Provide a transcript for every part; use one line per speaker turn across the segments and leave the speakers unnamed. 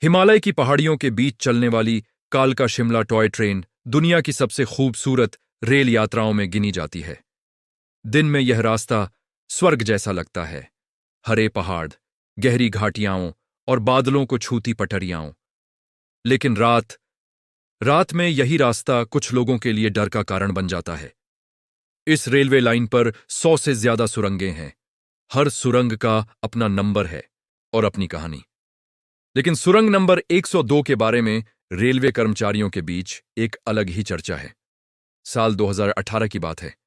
हिमालय की पहाड़ियों के बीच चलने वाली कालका शिमला टॉय ट्रेन दुनिया की सबसे खूबसूरत रेल यात्राओं में गिनी जाती है। दिन में यह रास्ता स्वर्ग जैसा लगता है। हरे पहाड़, गहरी घाटियां और बादलों को छूती पटरियां। लेकिन रात रात में यही रास्ता कुछ लोगों के लिए डर का कारण बन जाता है। इस रेलवे लाइन पर 100 से ज्यादा सुरंगें हैं। हर सुरंग का अपना नंबर है और अपनी कहानी। लेकिन सुरंग नंबर 102 के बारे में रेलवे कर्मचारियों के बीच एक अलग ही चर्चा है। साल 2018 की बात है।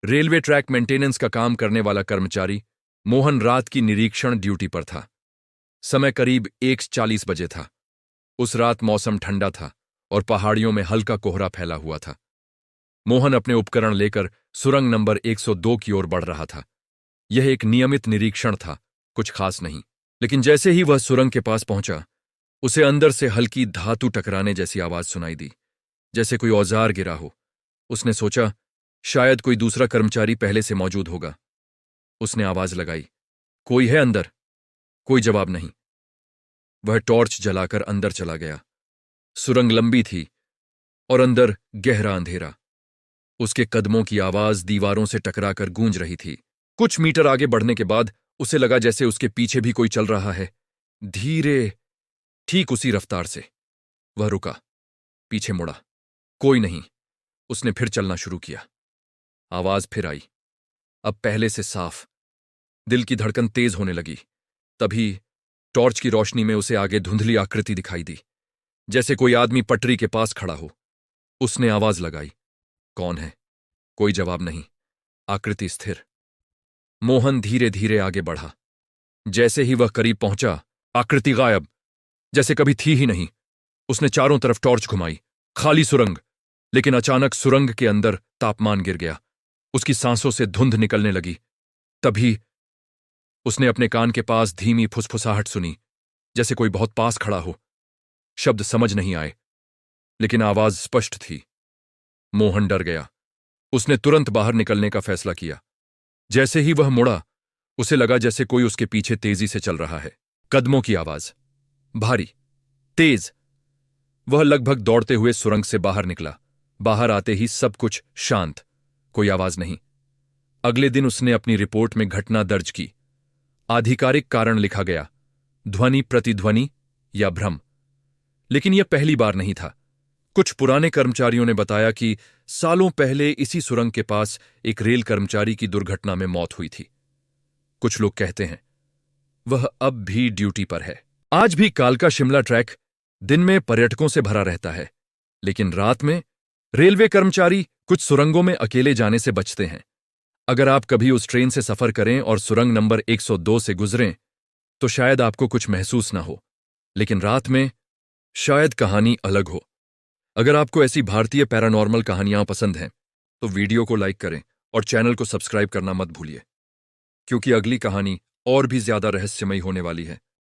रेलवे ट्रैक मेंटेनेंस का काम करने वाला कर्मचारी मोहन रात की निरीक्षण ड्यूटी पर था। समय करीब 1:40 बजे था। उस रात मौसम ठंडा था और पहाड़ियों में हल्का कोहरा फैला हुआ था। मोहन अपने उपकरण लेकर सुरंग नंबर 102 की ओर बढ़ रहा था। यह एक नियमित निरीक्षण था, कुछ खास नहीं। लेकिन जैसे ही वह सुरंग के पास पहुंचा, उसे अंदर से हल्की धातु टकराने जैसी आवाज सुनाई दी, जैसे कोई औजार गिरा हो। उसने सोचा, शायद कोई दूसरा कर्मचारी पहले से मौजूद होगा। उसने आवाज लगाई, कोई है अंदर? कोई जवाब नहीं। वह टॉर्च जलाकर अंदर चला गया। सुरंग लंबी थी और अंदर गहरा अंधेरा। उसके कदमों की आवाज दीवारों से टकराकर गूंज रही थी। कुछ मीटर आगे बढ़ने के बाद उसे लगा जैसे उसके पीछे भी कोई चल रहा है, धीरे, ठीक उसी रफ्तार से। वह रुका, पीछे मुड़ा, कोई नहीं। उसने फिर चलना शुरू किया। आवाज फिर आई, अब पहले से साफ। दिल की धड़कन तेज होने लगी। तभी टॉर्च की रोशनी में उसे आगे धुंधली आकृति दिखाई दी, जैसे कोई आदमी पटरी के पास खड़ा हो। उसने आवाज लगाई, कौन है? कोई जवाब नहीं। आकृति स्थिर। मोहन धीरे धीरे आगे बढ़ा। जैसे ही वह करीब पहुंचा, आकृति गायब, जैसे कभी थी ही नहीं। उसने चारों तरफ टॉर्च घुमाई, खाली सुरंग। लेकिन अचानक सुरंग के अंदर तापमान गिर गया। उसकी सांसों से धुंध निकलने लगी। तभी उसने अपने कान के पास धीमी फुसफुसाहट सुनी, जैसे कोई बहुत पास खड़ा हो। शब्द समझ नहीं आए, लेकिन आवाज स्पष्ट थी। मोहन डर गया। उसने तुरंत बाहर निकलने का फैसला किया। जैसे ही वह मुड़ा, उसे लगा जैसे कोई उसके पीछे तेजी से चल रहा है। कदमों की आवाज, भारी, तेज। वह लगभग दौड़ते हुए सुरंग से बाहर निकला। बाहर आते ही सब कुछ शांत, कोई आवाज नहीं। अगले दिन उसने अपनी रिपोर्ट में घटना दर्ज की। आधिकारिक कारण लिखा गया, ध्वनि प्रतिध्वनि या भ्रम। लेकिन यह पहली बार नहीं था। कुछ पुराने कर्मचारियों ने बताया कि सालों पहले इसी सुरंग के पास एक रेल कर्मचारी की दुर्घटना में मौत हुई थी। कुछ लोग कहते हैं वह अब भी ड्यूटी पर है। आज भी कालका शिमला ट्रैक दिन में पर्यटकों से भरा रहता है, लेकिन रात में रेलवे कर्मचारी कुछ सुरंगों में अकेले जाने से बचते हैं। अगर आप कभी उस ट्रेन से सफर करें और सुरंग नंबर 102 से गुजरें, तो शायद आपको कुछ महसूस ना हो, लेकिन रात में शायद कहानी अलग हो। अगर आपको ऐसी भारतीय पैरानॉर्मल कहानियां पसंद हैं, तो वीडियो को लाइक करें और चैनल को सब्सक्राइब करना मत भूलिए, क्योंकि अगली कहानी और भी ज्यादा रहस्यमयी होने वाली है।